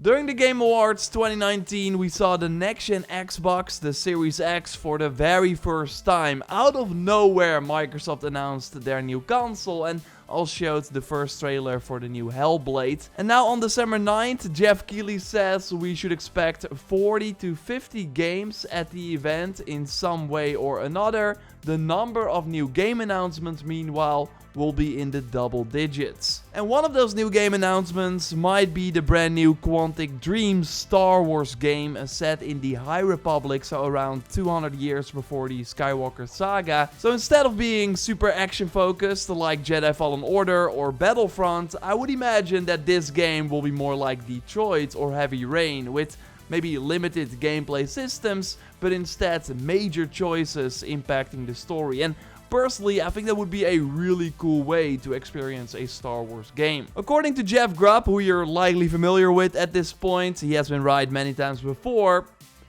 During the Game Awards 2019, we saw the next-gen Xbox, the Series X, for the very first time. Out of nowhere, Microsoft announced their new console and also showed the first trailer for the new Hellblade. And now on December 9th, Jeff Keighley says we should expect 40 to 50 games at the event in some way or another. The number of new game announcements, meanwhile, will be in the double digits. And one of those new game announcements might be the brand new Quantic Dream Star Wars game set in the High Republic, so around 200 years before the Skywalker saga. So instead of being super action focused like Jedi Fallen Order or Battlefront, I would imagine that this game will be more like Detroit or Heavy Rain, with maybe limited gameplay systems, but instead major choices impacting the story. And personally, I think that would be a really cool way to experience a Star Wars game. According to Jeff Grubb, who you're likely familiar with at this point, he has been right many times before.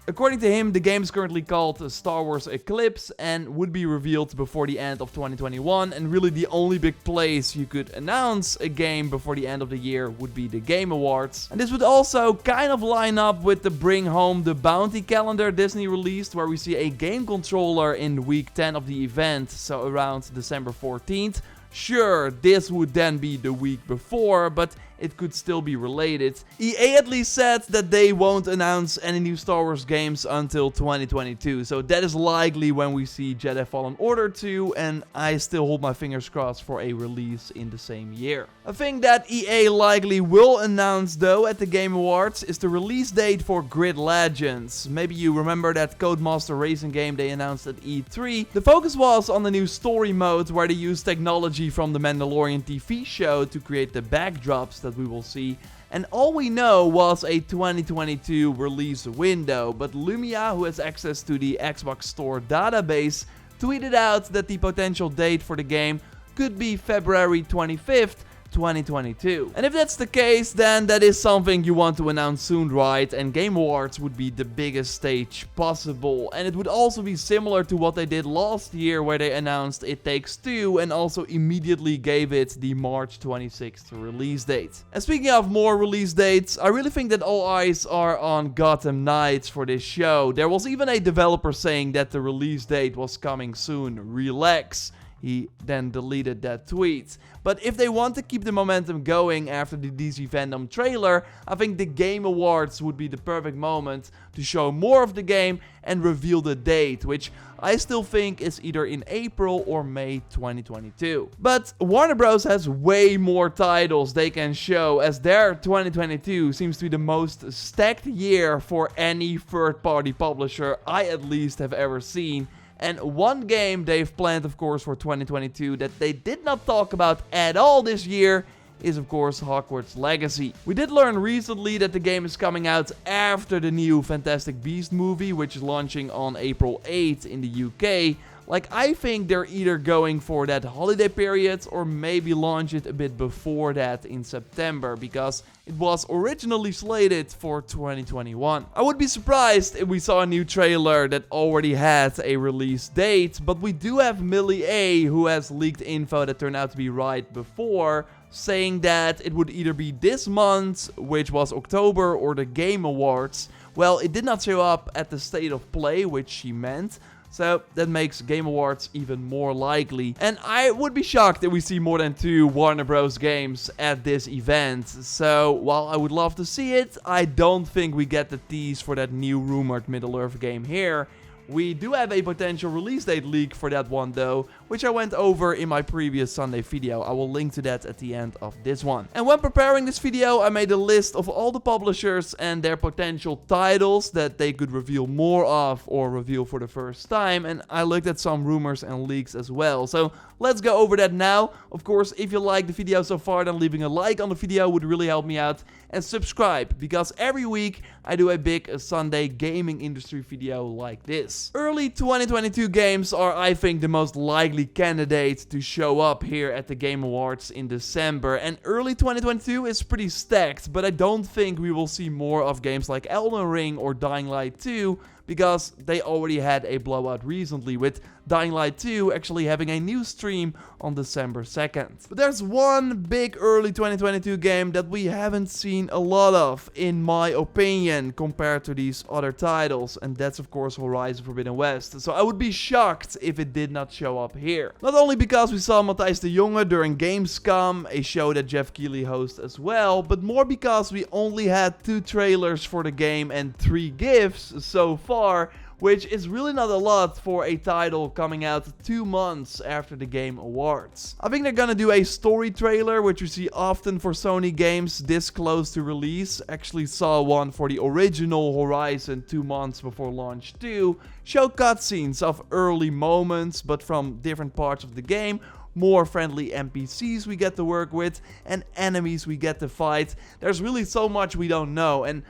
According to him, the game is currently called Star Wars Eclipse and would be revealed before the end of 2021, and really the only big place you could announce a game before the end of the year would be the Game Awards. And this would also kind of line up with the Bring Home the Bounty calendar Disney released, where we see a game controller in week 10 of the event, so around December 14th. Sure, this would then be the week before, but it could still be related. EA at least said that they won't announce any new Star Wars games until 2022, so that is likely when we see Jedi Fallen Order 2, and I still hold my fingers crossed for a release in the same year. A thing that EA likely will announce though at the Game Awards is the release date for Grid Legends. Maybe you remember that Codemaster racing game they announced at E3. The focus was on the new story mode, where they used technology from the Mandalorian TV show to create the backdrops that we will see, and all we know was a 2022 release window. But Lumia, who has access to the Xbox Store database, tweeted out that the potential date for the game could be February 25th, 2022. And if that's the case, then that is something you want to announce soon, right? And Game Awards would be the biggest stage possible. And it would also be similar to what they did last year, where they announced It Takes Two and also immediately gave it the March 26th release date. And speaking of more release dates, I really think that all eyes are on Gotham Knights for this show. There was even a developer saying that the release date was coming soon. Relax. He then deleted that tweet. But if they want to keep the momentum going after the DC Fandom trailer, I think the Game Awards would be the perfect moment to show more of the game and reveal the date, which I still think is either in April or May 2022. But Warner Bros. Has way more titles they can show, as their 2022 seems to be the most stacked year for any third-party publisher I at least have ever seen. And one game they've planned, of course, for 2022 that they did not talk about at all this year is, of course, Hogwarts Legacy. We did learn recently that the game is coming out after the new Fantastic Beasts movie, which is launching on April 8th in the UK. Like, I think they're either going for that holiday period or maybe launch it a bit before that in September, because it was originally slated for 2021. I would be surprised if we saw a new trailer that already had a release date, but we do have Millie A, who has leaked info that turned out to be right before, saying that it would either be this month, which was October, or the Game Awards. Well, it did not show up at the State of Play, which she meant. So that makes Game Awards even more likely. And I would be shocked if we see more than 2 Warner Bros. Games at this event. So while I would love to see it, I don't think we get the tease for that new rumored Middle-earth game here. We do have a potential release date leak for that one though, which I went over in my previous Sunday video. I will link to that at the end of this one. And when preparing this video, I made a list of all the publishers and their potential titles that they could reveal more of or reveal for the first time. And I looked at some rumors and leaks as well. So let's go over that now. Of course, if you liked the video so far, then leaving a like on the video would really help me out. And subscribe, because every week I do a big Sunday gaming industry video like this. Early 2022 games are, I think, the most likely candidates to show up here at the Game Awards in December. And early 2022 is pretty stacked, but I don't think we will see more of games like Elden Ring or Dying Light 2 because they already had a blowout recently, with Dying Light 2 actually having a new stream on December 2nd. But there's one big early 2022 game that we haven't seen a lot of, in my opinion, compared to these other titles, and that's of course Horizon Forbidden West. So I would be shocked if it did not show up here. Not only because we saw Matthijs de Jonge during Gamescom, a show that Jeff Keighley hosts as well, but more because we only had 2 trailers for the game and 3 GIFs so far, which is really not a lot for a title coming out 2 months after the Game Awards. I think they're gonna do a story trailer, which we see often for Sony games this close to release. Actually saw one for the original Horizon 2 months before launch too. Show cutscenes of early moments, but from different parts of the game. More friendly NPCs we get to work with, and enemies we get to fight. There's really so much we don't know, and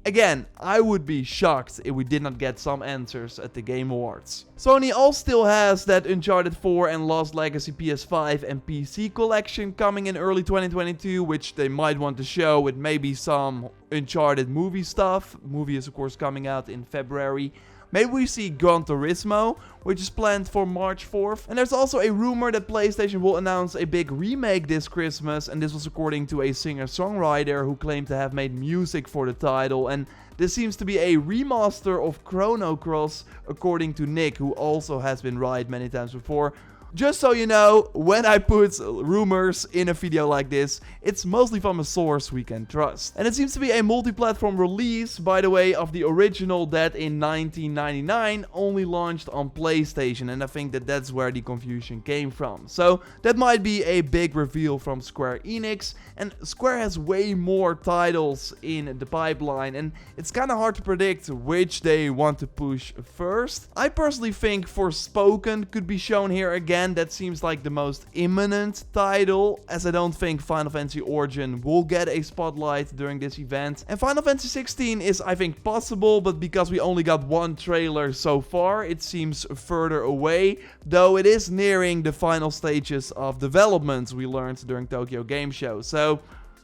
again, I would be shocked if we did not get some answers at the Game Awards. Sony also still has that Uncharted 4 and Lost Legacy PS5 and PC collection coming in early 2022, which they might want to show with maybe some Uncharted movie stuff. Movie is of course coming out in February. Maybe we see Gran Turismo, which is planned for March 4th. And there's also a rumor that PlayStation will announce a big remake this Christmas, and this was according to a singer-songwriter who claimed to have made music for the title. And this seems to be a remaster of Chrono Cross, according to Nick, who also has been right many times before. Just so you know, when I put rumors in a video like this, it's mostly from a source we can trust. And it seems to be a multi-platform release, by the way, of the original that in 1999 only launched on PlayStation, and I think that that's where the confusion came from. So that might be a big reveal from Square Enix, and Square has way more titles in the pipeline, and it's kind of hard to predict which they want to push first. I personally think Forspoken could be shown here again. That seems like the most imminent title, as I don't think Final Fantasy Origin will get a spotlight during this event. And Final Fantasy 16 is, I think, possible, but because we only got 1 trailer so far, it seems further away, though it is nearing the final stages of development we learned during Tokyo Game Show. So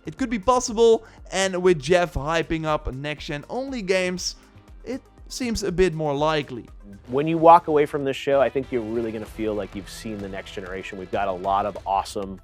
it could be possible, and with Jeff hyping up next-gen only games, it seems a bit more likely. When you walk away from this show, I think you're really going to feel like you've seen the next generation. We've got a lot of awesome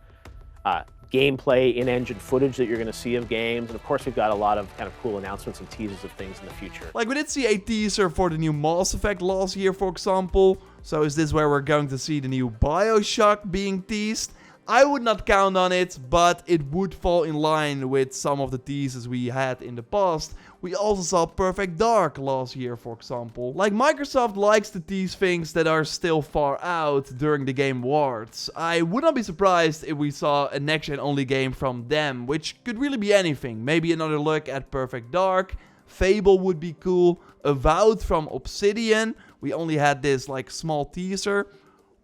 gameplay, in-engine footage that you're going to see of games. And of course, we've got a lot of kind of cool announcements and teases of things in the future. Like, we did see a teaser for the new Mass Effect last year, for example. So is this where we're going to see the new BioShock being teased? I would not count on it, but it would fall in line with some of the teases we had in the past. We also saw Perfect Dark last year, for example. Like, Microsoft likes to tease things that are still far out during the Game Awards. I would not be surprised if we saw a next-gen only game from them, which could really be anything. Maybe another look at Perfect Dark. Fable would be cool. Avowed from Obsidian. We only had this like small teaser.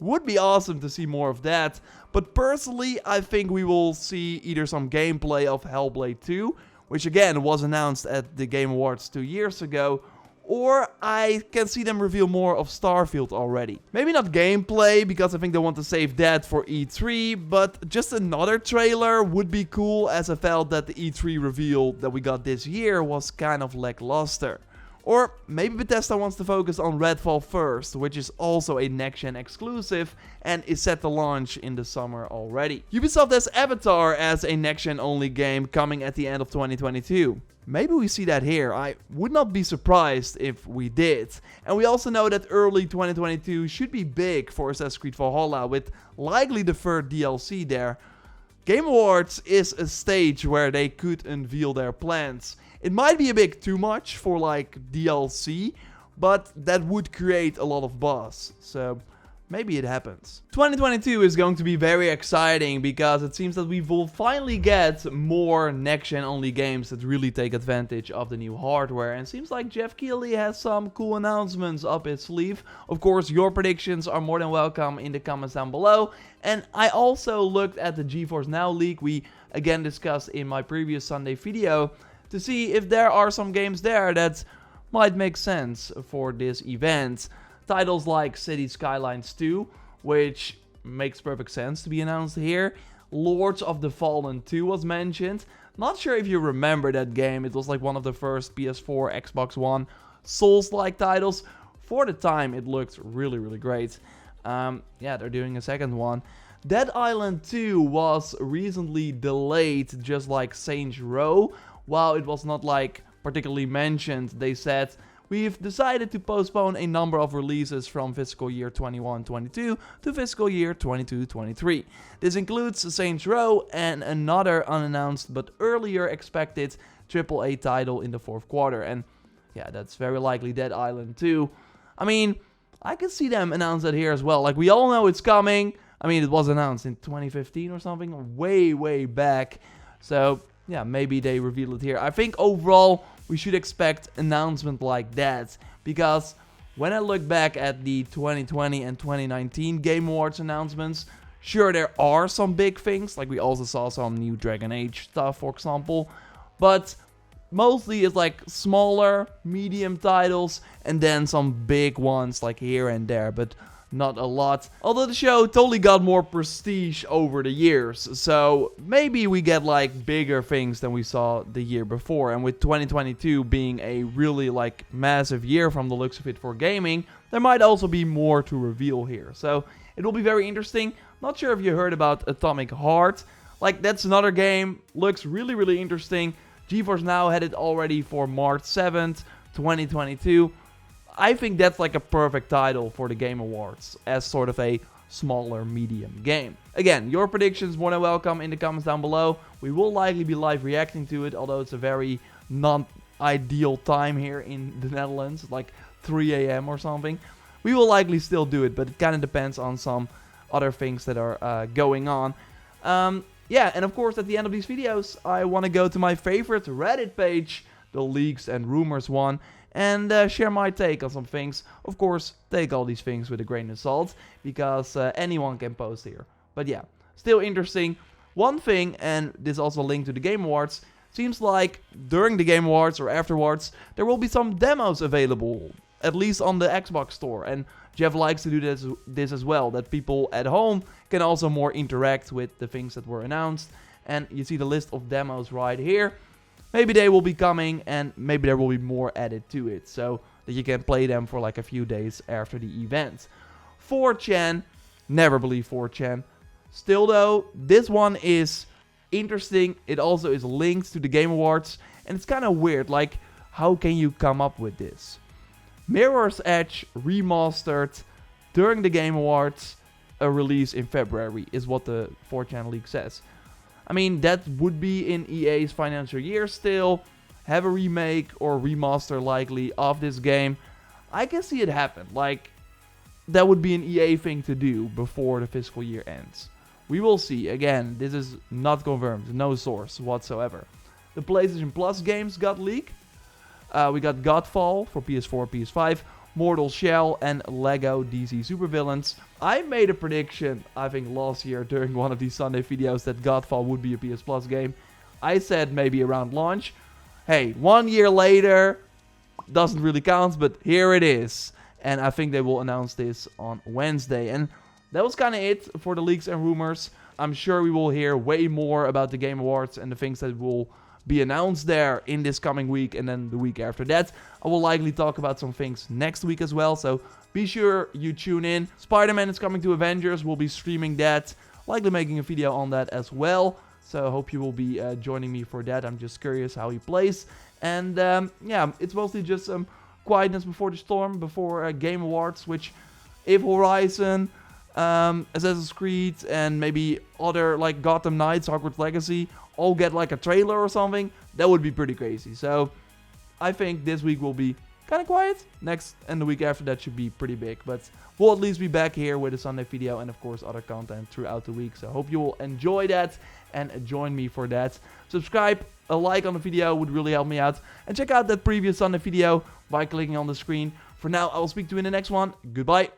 Would be awesome to see more of that, but personally I think we will see either some gameplay of Hellblade 2, which again was announced at the Game Awards 2 years ago, or I can see them reveal more of Starfield already. Maybe not gameplay, because I think they want to save that for E3, but just another trailer would be cool, as I felt that the E3 reveal that we got this year was kind of lackluster. Or maybe Bethesda wants to focus on Redfall first, which is also a next-gen exclusive and is set to launch in the summer already. Ubisoft has Avatar as a next-gen only game coming at the end of 2022. Maybe we see that here. I would not be surprised if we did. And we also know that early 2022 should be big for Assassin's Creed Valhalla, with likely the third DLC there. Game Awards is a stage where they could unveil their plans. It might be a bit too much for like DLC, but that would create a lot of buzz. So maybe it happens. 2022 is going to be very exciting because it seems that we will finally get more next-gen only games that really take advantage of the new hardware. And it seems like Jeff Keighley has some cool announcements up his sleeve. Of course, your predictions are more than welcome in the comments down below. And I also looked at the Geforce Now leak we again discussed in my previous Sunday video, to see if there are some games there that might make sense for this event. Titles like Cities Skylines 2, which makes perfect sense to be announced here. Lords of the Fallen 2 was mentioned. Not sure if you remember that game. It was like one of the first PS4, Xbox One Souls-like titles. For the time, it looked really, really great. Yeah, they're doing a second one. Dead Island 2 was recently delayed, just like Saints Row. While it was not like particularly mentioned, they said, we've decided to postpone a number of releases from fiscal year 21-22 to fiscal year 22-23. This includes Saints Row and another unannounced but earlier expected AAA title in the fourth quarter. And yeah, that's very likely Dead Island 2. I mean, I can see them announce that here as well. Like, we all know it's coming. I mean, it was announced in 2015 or something, way, way back. So, yeah, maybe they reveal it here. I think overall, we should expect announcement like that. Because when I look back at the 2020 and 2019 Game Awards announcements, sure, there are some big things. Like, we also saw some new Dragon Age stuff, for example. But mostly it's like smaller, medium titles, and then some big ones like here and there, but not a lot. Although the show totally got more prestige over the years, so maybe we get like bigger things than we saw the year before. And with 2022 being a really like massive year from the looks of it for gaming, there might also be more to reveal here. So it will be very interesting. Not sure if you heard about Atomic Heart. Like, that's another game, looks really, really interesting. Geforce Now had it already for March 7th, 2022. I think that's like a perfect title for the Game Awards as sort of a smaller medium game. Again, your predictions more than welcome in the comments down below. We will likely be live reacting to it, although it's a very non-ideal time here in the Netherlands, like 3 AM or something. We will likely still do it, but it kind of depends on some other things that are going on. Yeah, and of course at the end of these videos, I want to go to my favorite Reddit page, the Leaks and Rumors one, and share my take on some things. Of course, take all these things with a grain of salt, because anyone can post here. But yeah, still interesting. One thing, and this also linked to the Game Awards, seems like during the Game Awards or afterwards, there will be some demos available, at least on the Xbox store. And Jeff likes to do this as well, that people at home can also more interact with the things that were announced. And you see the list of demos right here. Maybe they will be coming, and maybe there will be more added to it, so that you can play them for like a few days after the event. 4chan, never believe 4chan. Still though, this one is interesting. It also is linked to the Game Awards, and it's kind of weird, like, how can you come up with this? Mirror's Edge remastered during the Game Awards, a release in February, is what the 4chan leak says. I mean, that would be in EA's financial year still. Have a remake or remaster likely of this game. I can see it happen. Like, that would be an EA thing to do before the fiscal year ends. We will see. Again, this is not confirmed. No source whatsoever. The PlayStation Plus games got leaked. We got Godfall for PS4, PS5. Mortal Shell, and Lego DC Supervillains. I made a prediction, I think last year during one of these Sunday videos, that Godfall would be a PS Plus game. I said maybe around launch. Hey, 1 year later, doesn't really count, but here it is. And I think they will announce this on Wednesday. And that was kind of it for the leaks and rumors. I'm sure we will hear way more about the Game Awards and the things that will be announced there in this coming week, and then the week after that. I will likely talk about some things next week as well, so be sure you tune in. Spider-Man is coming to Avengers, we'll be streaming that, likely making a video on that as well, so I hope you will be joining me for that. I'm just curious how he plays, and yeah, it's mostly just some quietness before the storm, before Game Awards, which if Horizon, Assassin's Creed, and maybe other like Gotham Knights, Hogwarts Legacy, all get like a trailer or something, that would be pretty crazy. So I think this week will be kind of quiet. Next and the week after that should be pretty big, but we'll at least be back here with a Sunday video and of course other content throughout the week. So I hope you will enjoy that and join me for that. Subscribe, a like on the video would really help me out, and check out that previous Sunday video by clicking on the screen. For now, I will speak to you in the next one. Goodbye.